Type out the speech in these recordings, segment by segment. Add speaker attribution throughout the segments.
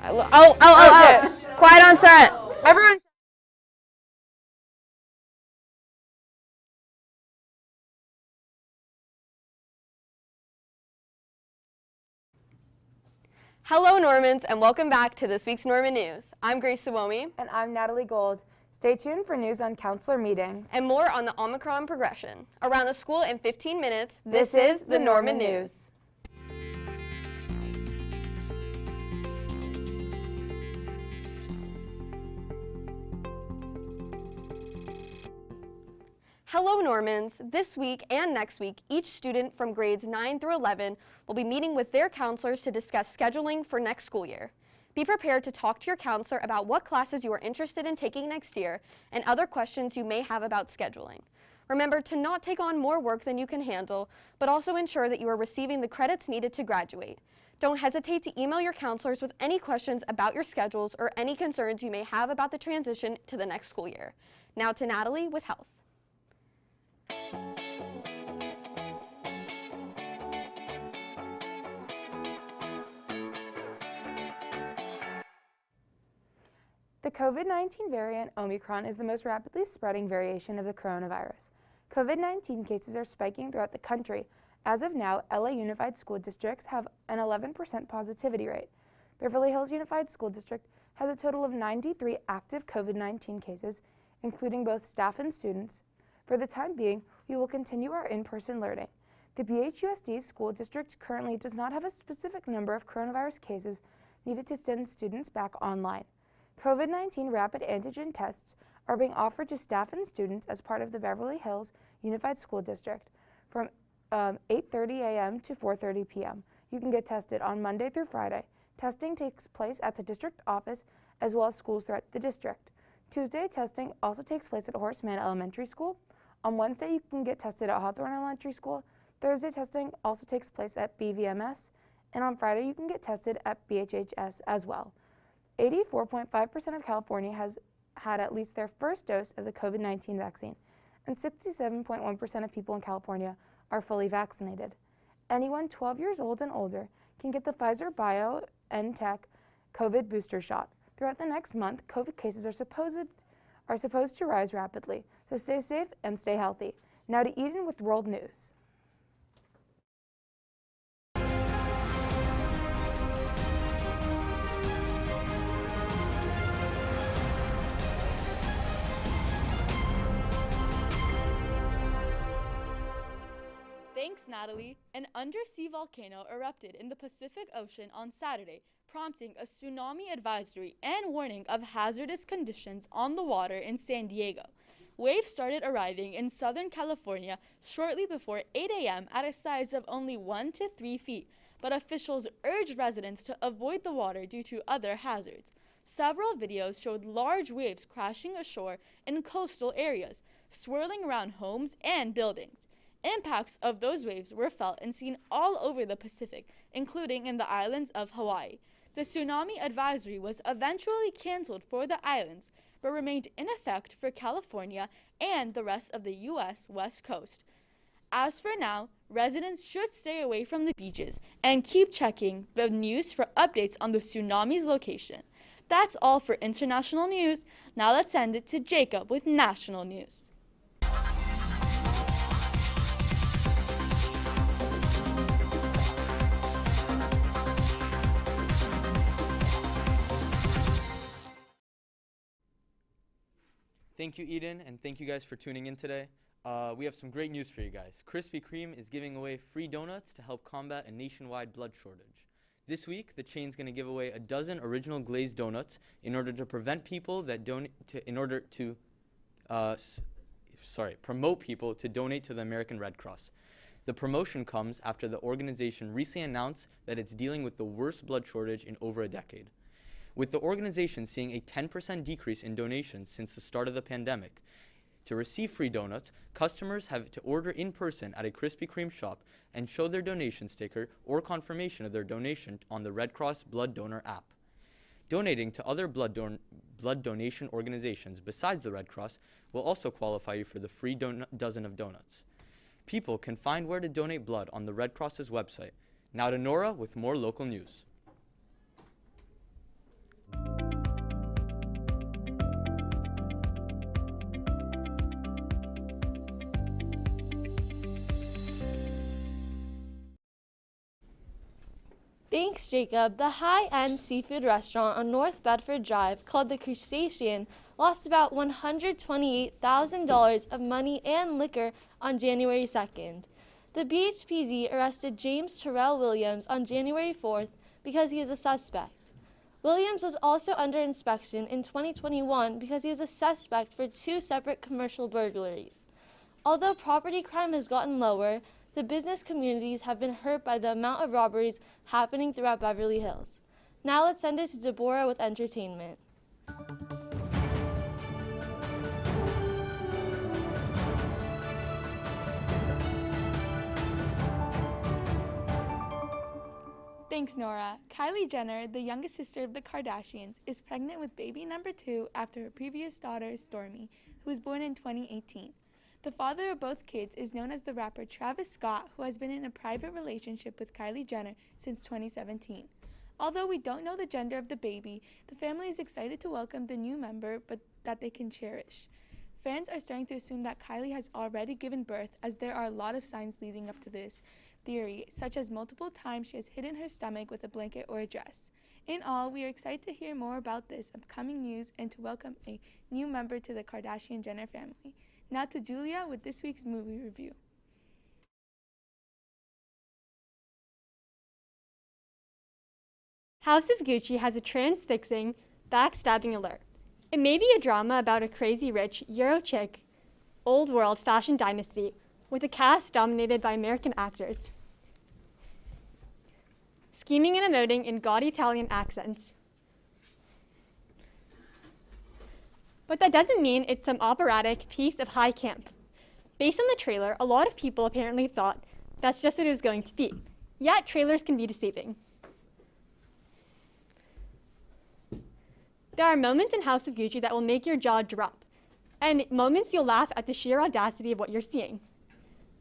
Speaker 1: Oh. Quiet on set.
Speaker 2: Everyone.
Speaker 1: Hello, Normans, and welcome back to this week's Norman News. I'm Grace Suomi.
Speaker 2: And I'm Natalie Gold. Stay tuned for news on counselor meetings.
Speaker 1: And more on the Omicron progression. Around the school in 15 minutes, this is the Norman News. Hello, Normans. This week and next week, each student from grades 9 through 11 will be meeting with their counselors to discuss scheduling for next school year. Be prepared to talk to your counselor about what classes you are interested in taking next year and other questions you may have about scheduling. Remember to not take on more work than you can handle, but also ensure that you are receiving the credits needed to graduate. Don't hesitate to email your counselors with any questions about your schedules or any concerns you may have about the transition to the next school year. Now to Natalie with health.
Speaker 2: The COVID-19 variant Omicron is the most rapidly spreading variation of the coronavirus. COVID-19 cases are spiking throughout the country. As of now, LA Unified School Districts have an 11% positivity rate. Beverly Hills Unified School District has a total of 93 active COVID-19 cases, including both staff and students. For the time being, we will continue our in-person learning. The BHUSD school district currently does not have a specific number of coronavirus cases needed to send students back online. COVID-19 rapid antigen tests are being offered to staff and students as part of the Beverly Hills Unified School District from 8:30 a.m. to 4:30 p.m. You can get tested on Monday through Friday. Testing takes place at the district office as well as schools throughout the district. Tuesday testing also takes place at Horseman Elementary School. On Wednesday, you can get tested at Hawthorne Elementary School. Thursday testing also takes place at BVMS. And on Friday, you can get tested at BHHS as well. 84.5% of California has had at least their first dose of the COVID-19 vaccine, and 67.1% of people in California are fully vaccinated. Anyone 12 years old and older can get the Pfizer BioNTech COVID booster shot. Throughout the next month, COVID cases are supposed to rise rapidly, so stay safe and stay healthy. Now to Eden with World News.
Speaker 3: Thanks, Natalie. An undersea volcano erupted in the Pacific Ocean on Saturday, prompting a tsunami advisory and warning of hazardous conditions on the water in San Diego. Waves started arriving in Southern California shortly before 8 a.m. at a size of only 1 to 3 feet, but officials urged residents to avoid the water due to other hazards. Several videos showed large waves crashing ashore in coastal areas, swirling around homes and buildings. Impacts of those waves were felt and seen all over the Pacific, including in the islands of Hawaii. The tsunami advisory was eventually canceled for the islands, but remained in effect for California and the rest of the U.S. West Coast. As for now, residents should stay away from the beaches and keep checking the news for updates on the tsunami's location. That's all for international news. Now let's send it to Jacob with national news.
Speaker 4: Thank you, Eden, and thank you guys for tuning in today. We have some great news for you guys. Krispy Kreme is giving away free donuts to help combat a nationwide blood shortage. This week, the chain's going to give away a dozen original glazed donuts in order to prevent people that promote people to donate to the American Red Cross. The promotion comes after the organization recently announced that it's dealing with the worst blood shortage in over a decade. With the organization seeing a 10% decrease in donations since the start of the pandemic. To receive free donuts, customers have to order in person at a Krispy Kreme shop and show their donation sticker or confirmation of their donation on the Red Cross Blood Donor app. Donating to other blood donation organizations besides the Red Cross will also qualify you for the free dozen of donuts. People can find where to donate blood on the Red Cross's website. Now to Nora with more local news.
Speaker 5: Thanks, Jacob. The high-end seafood restaurant on North Bedford Drive, called the Crustacean, lost about $128,000 of money and liquor on January 2nd. The BHPD arrested James Terrell Williams on January 4th because he is a suspect. Williams was also under inspection in 2021 because he was a suspect for 2 separate commercial burglaries. Although property crime has gotten lower, the business communities have been hurt by the amount of robberies happening throughout Beverly Hills. Now let's send it to Deborah with entertainment.
Speaker 2: Thanks, Nora. Kylie Jenner, the youngest sister of the Kardashians, is pregnant with baby number 2 after her previous daughter, Stormi, who was born in 2018. The father of both kids is known as the rapper Travis Scott, who has been in a private relationship with Kylie Jenner since 2017. Although we don't know the gender of the baby, the family is excited to welcome the new member, but that they can cherish. Fans are starting to assume that Kylie has already given birth, as there are a lot of signs leading up to this theory, such as multiple times she has hidden her stomach with a blanket or a dress. In all, we are excited to hear more about this upcoming news and to welcome a new member to the Kardashian-Jenner family. Now to Julia with this week's movie review.
Speaker 6: House of Gucci has a transfixing, backstabbing alert. It may be a drama about a crazy rich, Euro chic, old world fashion dynasty with a cast dominated by American actors, scheming and emoting in gaudy Italian accents. But that doesn't mean it's some operatic piece of high camp. Based on the trailer, a lot of people apparently thought that's just what it was going to be. Yet trailers can be deceiving. There are moments in House of Gucci that will make your jaw drop, and moments you'll laugh at the sheer audacity of what you're seeing.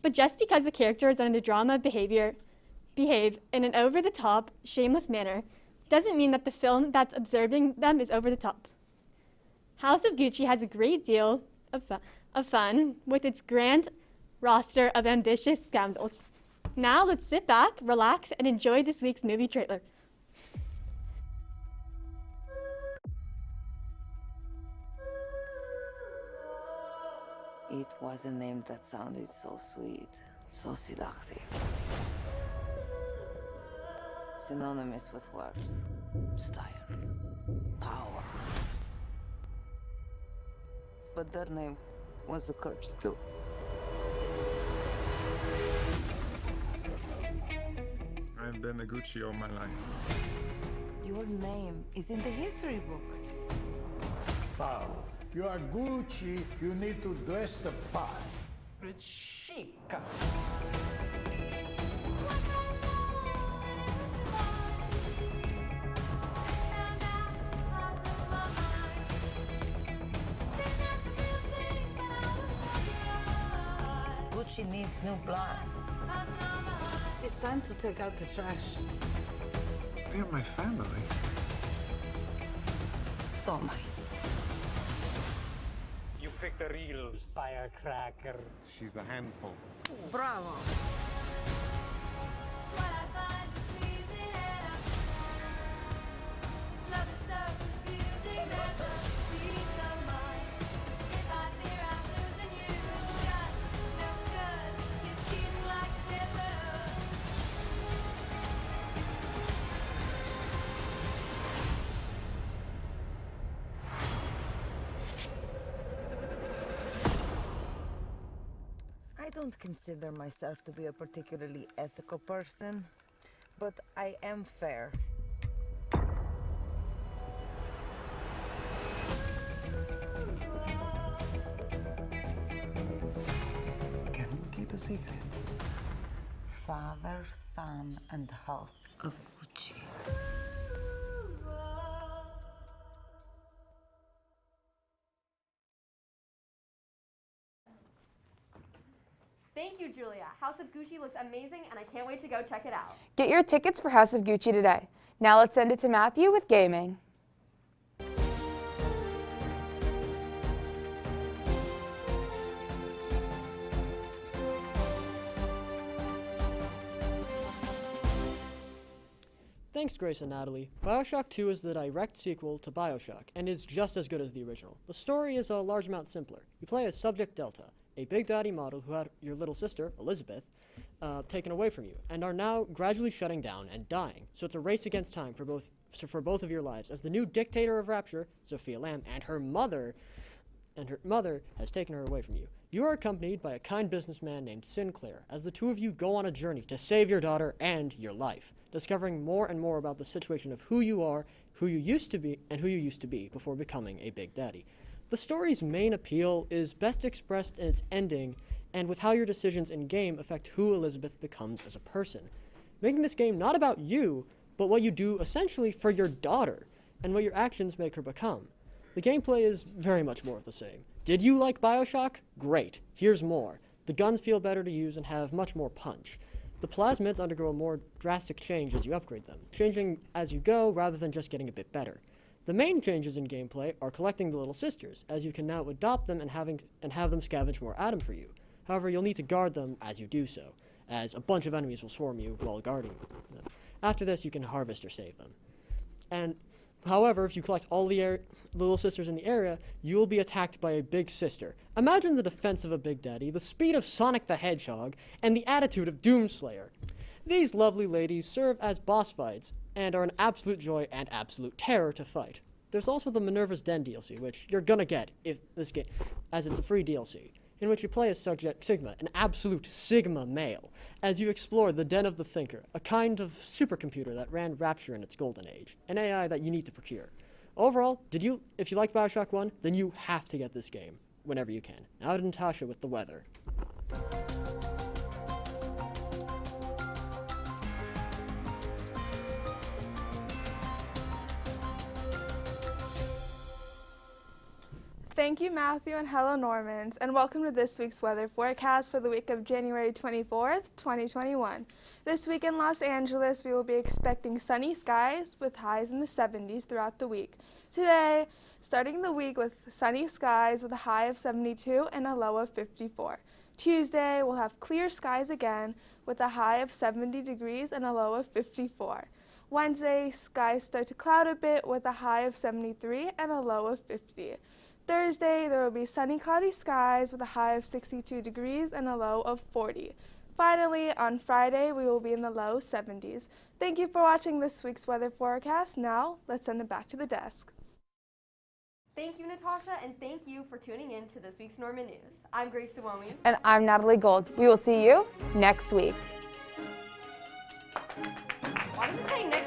Speaker 6: But just because the characters under drama behave in an over-the-top, shameless manner, doesn't mean that the film that's observing them is over the top. House of Gucci has a great deal of fun with its grand roster of ambitious scoundrels. Now let's sit back, relax, and enjoy this week's movie trailer.
Speaker 7: It was a name that sounded so sweet, so seductive. Synonymous with worth, style, power. But that name was a curse too.
Speaker 8: I've been a Gucci all my life.
Speaker 7: Your name is in the history books.
Speaker 9: Paolo, you are Gucci, you need to dress the part. It's chic.
Speaker 7: Gucci needs new blood. It's time to take out the trash.
Speaker 8: They're my family.
Speaker 7: So am I.
Speaker 9: You picked a real firecracker.
Speaker 8: She's a handful.
Speaker 7: Bravo. I don't consider myself to be a particularly ethical person, but I am fair.
Speaker 9: Can you keep a secret?
Speaker 7: Father, son, and house of Gucci.
Speaker 1: Thank you, Julia. House of Gucci looks amazing, and I can't wait to go check it out.
Speaker 2: Get your tickets for House of Gucci today. Now let's send it to Matthew with gaming.
Speaker 10: Thanks, Grace and Natalie. Bioshock 2 is the direct sequel to Bioshock, and is just as good as the original. The story is a large amount simpler. You play as Subject Delta, a Big Daddy model who had your little sister, Elizabeth, taken away from you, and are now gradually shutting down and dying. So it's a race against time for both of your lives, as the new dictator of Rapture, Sophia Lamb, and her mother has taken her away from you. You are accompanied by a kind businessman named Sinclair, as the two of you go on a journey to save your daughter and your life, discovering more and more about the situation of who you are, who you used to be, and who you used to be before becoming a Big Daddy. The story's main appeal is best expressed in its ending and with how your decisions in-game affect who Elizabeth becomes as a person, making this game not about you, but what you do essentially for your daughter, and what your actions make her become. The gameplay is very much more of the same. Did you like Bioshock? Great. Here's more. The guns feel better to use and have much more punch. The plasmids undergo a more drastic change as you upgrade them, changing as you go rather than just getting a bit better. The main changes in gameplay are collecting the little sisters, as you can now adopt them and have them scavenge more Adam for you. However, you'll need to guard them as you do so, as a bunch of enemies will swarm you while guarding them. After this, you can harvest or save them. And however, if you collect all the little sisters in the area, you will be attacked by a big sister. Imagine the defense of a Big Daddy, the speed of Sonic the Hedgehog, and the attitude of Doomslayer. These lovely ladies serve as boss fights, and are an absolute joy and absolute terror to fight. There's also the Minerva's Den DLC, which you're gonna get if this game, as it's a free DLC, in which you play as Subject Sigma, an absolute Sigma male, as you explore the Den of the Thinker, a kind of supercomputer that ran Rapture in its golden age, an AI that you need to procure. Overall, if you like Bioshock 1, then you have to get this game, whenever you can. Now to Natasha with the weather.
Speaker 11: Thank you, Matthew, and hello, Normans, and welcome to this week's weather forecast for the week of January 24th, 2021. This week in Los Angeles, we will be expecting sunny skies with highs in the 70s throughout the week. Today, starting the week with sunny skies with a high of 72 and a low of 54. Tuesday, we'll have clear skies again with a high of 70 degrees and a low of 54. Wednesday, skies start to cloud a bit with a high of 73 and a low of 50. Thursday, there will be sunny, cloudy skies with a high of 62 degrees and a low of 40. Finally, on Friday, we will be in the low 70s. Thank you for watching this week's weather forecast. Now, let's send it back to the desk.
Speaker 1: Thank you, Natasha, and thank you for tuning in to this week's Norman News. I'm Grace Suomi.
Speaker 2: And I'm Natalie Gold. We will see you next week.
Speaker 1: Why does it say next